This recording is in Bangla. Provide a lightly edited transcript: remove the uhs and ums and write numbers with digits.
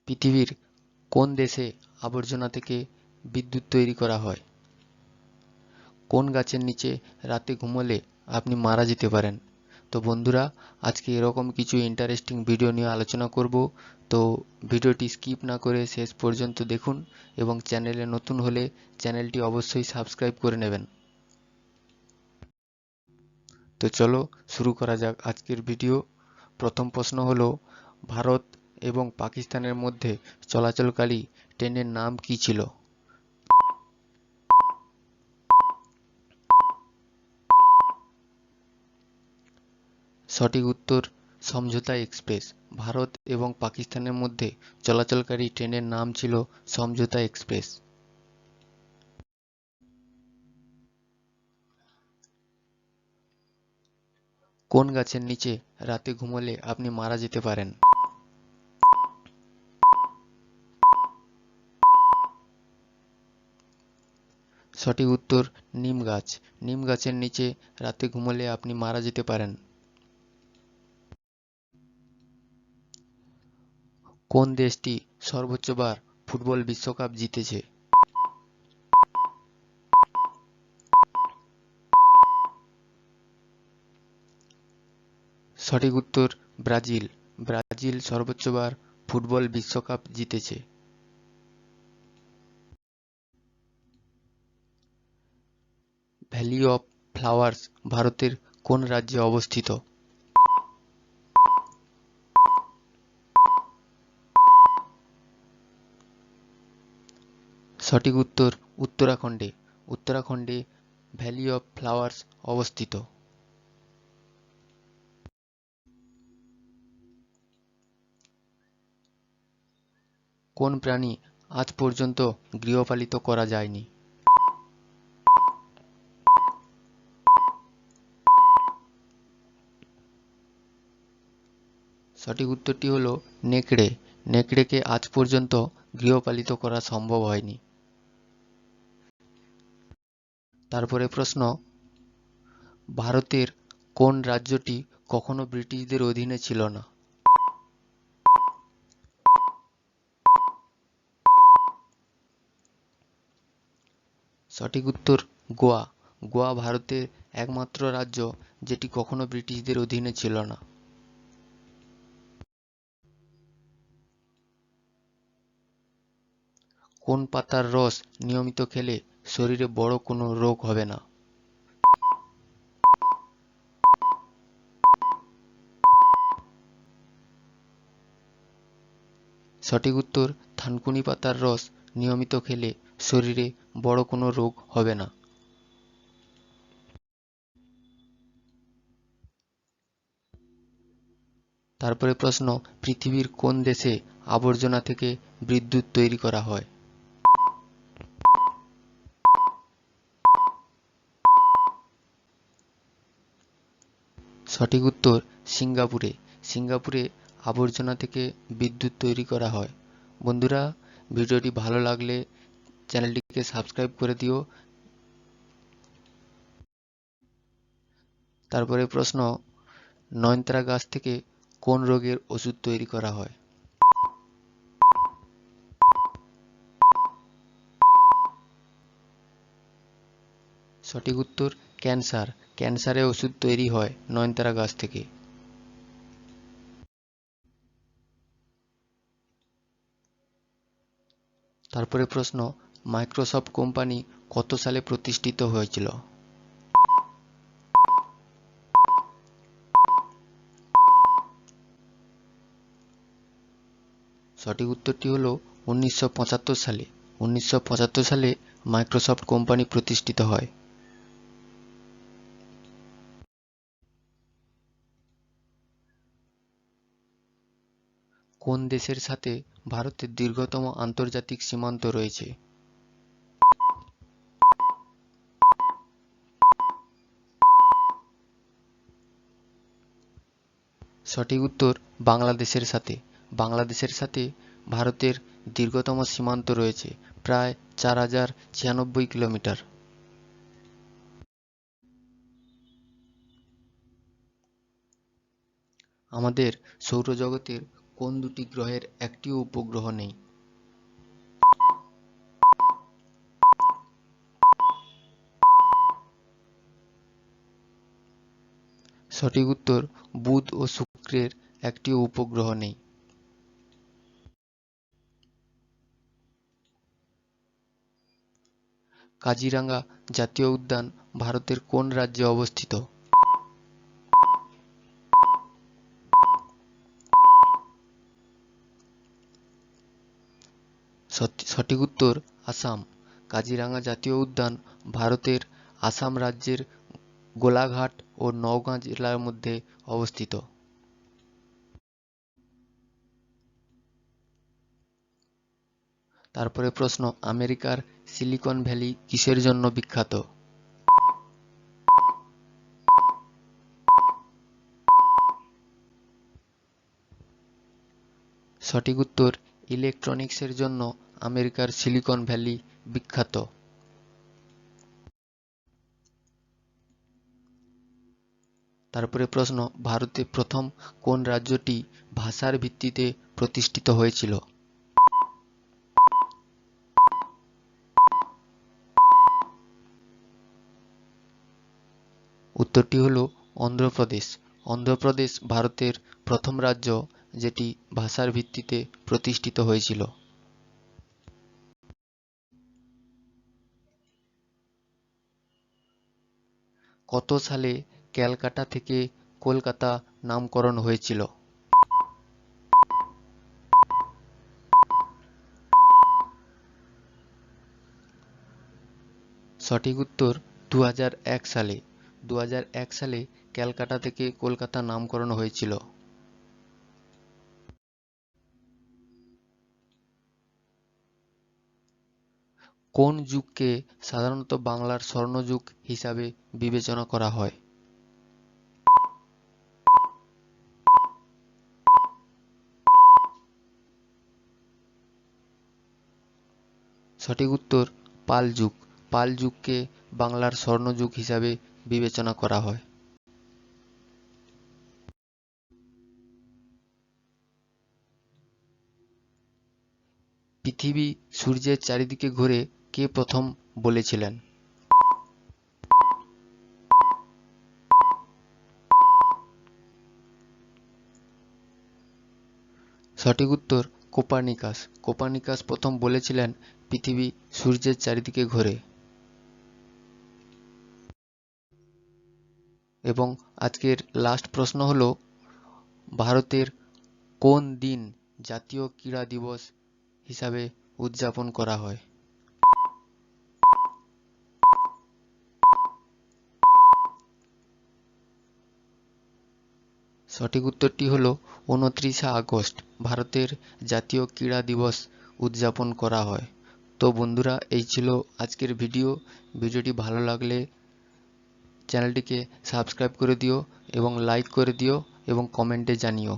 পৃথিবীর কোন দেশে আবর্জনা থেকে বিদ্যুৎ তৈরি করা হয়? কোন গাছের নিচে রাতে ঘুমোলে আপনি মারা যেতে পারেন? তো বন্ধুরা, আজকে এরকম কিছু ইন্টারেস্টিং ভিডিও নিয়ে আলোচনা করব। তো ভিডিওটি স্কিপ না করে শেষ পর্যন্ত দেখুন এবং চ্যানেলে নতুন হলে চ্যানেলটি অবশ্যই সাবস্ক্রাইব করে নেবেন। তো চলো শুরু করা যাক আজকের ভিডিও। প্রথম প্রশ্ন হলো, ভারত এবং পাকিস্তানের মধ্যে চলাচলকারী ট্রেনের নাম কী ছিল? সঠিক উত্তর সমঝোতা এক্সপ্রেস। ভারত এবং পাকিস্তানের মধ্যে চলাচলকারী ট্রেনের নাম ছিল সমঝোতা এক্সপ্রেস। কোন গাছের নিচে রাতে ঘুমোলে আপনি মারা যেতে পারেন? সঠিক উত্তর নিম গাছ। নিম গাছের নিচে রাতে ঘুমোলে আপনি মারা যেতে পারেন। কোন দেশটি সর্বোচ্চবার ফুটবল বিশ্বকাপ জিতেছে? সঠিক উত্তর ব্রাজিল। ব্রাজিল সর্বোচ্চবার ফুটবল বিশ্বকাপ জিতেছে। ভ্যালি অফ ফ্লাওয়ার্স ভারতের কোন রাজ্যে অবস্থিত? সঠিক উত্তর উত্তরাখণ্ডে। উত্তরাখণ্ডে ভ্যালি অফ ফ্লাওয়ার্স অবস্থিত। কোন প্রাণী আজ পর্যন্ত গৃহপালিত করা যায়নি? সঠিক উত্তরটি হলো নেকড়ে। নেকড়েকে আজ পর্যন্ত গৃহপালিত করা সম্ভব হয়নি। তারপরে প্রশ্ন, ভারতের কোন রাজ্যটি কখনো ব্রিটিশদের অধীনে ছিল না? সঠিক উত্তর গোয়া। গোয়া ভারতের একমাত্র রাজ্য যেটি কখনো ব্রিটিশদের অধীনে ছিল না। কোন পাতার রস নিয়মিত খেলে শরীরে বড় কোনো রোগ হবে না? সঠিক উত্তর থানকুনি পাতার রস নিয়মিত খেলে শরীরে বড় কোনো রোগ হবে না। তারপরে প্রশ্ন, পৃথিবীর কোন দেশে আবর্জনা থেকে বিদ্যুৎ তৈরি করা হয়? সঠিক উত্তর সিঙ্গাপুরে। সিঙ্গাপুরে আবর্জনা থেকে বিদ্যুৎ তৈরি করা হয়। বন্ধুরা, ভিডিওটি ভালো লাগলে চ্যানেলটিকে সাবস্ক্রাইব করে দিও। তারপরে প্রশ্ন, নয়নতারা গাছ থেকে কোন রোগের ওষুধ তৈরি করা হয়? সঠিক উত্তর ক্যান্সার। ক্যান্সারের ওষুধ তৈরি হয় নয়নতারা গাছ থেকে। তারপরে প্রশ্ন, মাইক্রোসফট কোম্পানি কত সালে প্রতিষ্ঠিত হয়েছিল? সঠিক উত্তরটি হলো 1975 সালে। 1975 সালে মাইক্রোসফট কোম্পানি প্রতিষ্ঠিত হয়। কোন দেশের সাথে ভারতের দীর্ঘতম আন্তর্জাতিক সীমান্ত রয়েছে? সঠিক উত্তর বাংলাদেশের সাথে। বাংলাদেশের সাথে ভারতের দীর্ঘতম সীমান্ত রয়েছে প্রায় 4096 কিলোমিটার। আমাদের সৌরজগতের কোন দুটি গ্রহের একটিও উপগ্রহ নেই? সঠিক উত্তর, বুধ ও শুক্রের একটিও উপগ্রহ নেই। কাজিরাঙ্গা জাতীয় উদ্যান ভারতের কোন রাজ্যে অবস্থিত? সঠিক উত্তর, আসাম। কাজিরাঙ্গা জাতীয় উদ্যান ভারতের আসাম রাজ্যের গোলাঘাট ও নওগাঁ জেলার মধ্যে অবস্থিত। তারপরে প্রশ্ন, আমেরিকার সিলিকন ভ্যালি কিসের জন্য বিখ্যাত? সঠিক উত্তর, ইলেকট্রনিক্সের জন্য আমেরিকার সিলিকন ভ্যালি বিখ্যাত। তারপরে প্রশ্ন, ভারতে প্রথম কোন রাজ্যটি ভাষার ভিত্তিতে প্রতিষ্ঠিত হয়েছিল? উত্তরটি হল অন্ধ্রপ্রদেশ। অন্ধ্রপ্রদেশ ভারতের প্রথম রাজ্য যেটি ভাষার ভিত্তিতে প্রতিষ্ঠিত হয়েছিল। কত সালে ক্যালকাটা থেকে কলকাতা নামকরণ হয়েছিল? সঠিক উত্তর 2001 সালে। 2001 সালে ক্যালকাটা থেকে কলকাতা নামকরণ হয়েছিল। কোন যুগকে সাধারণত বাংলার স্বর্ণযুগ হিসাবে বিবেচনা করা হয়? সঠিক উত্তর, পাল যুগ। পাল যুগকে বাংলার স্বর্ণযুগ হিসাবে বিবেচনা করা হয়। পৃথিবী সূর্যের চারিদিকে ঘোরে কে প্রথম বলেছিলেন? সঠিক উত্তর, কোপার্নিকাস। কোপার্নিকাস প্রথম বলেছিলেন পৃথিবী সূর্যের চারিদিকে ঘোরে। এবং আজকের লাস্ট প্রশ্ন হলো, ভারতের কোন দিন জাতীয় ক্রীড়া দিবস হিসাবে উদযাপন করা হয়? সঠিক উত্তরটি হলো 29শে আগস্ট ভারতের জাতীয় ক্রীড়া দিবস উদযাপন করা হয়। তো বন্ধুরা, এই ছিল আজকের ভিডিও। ভিডিওটি ভালো লাগলে চ্যানেলটিকে সাবস্ক্রাইব করে দিও এবং লাইক করে দিও এবং কমেন্টে জানিও।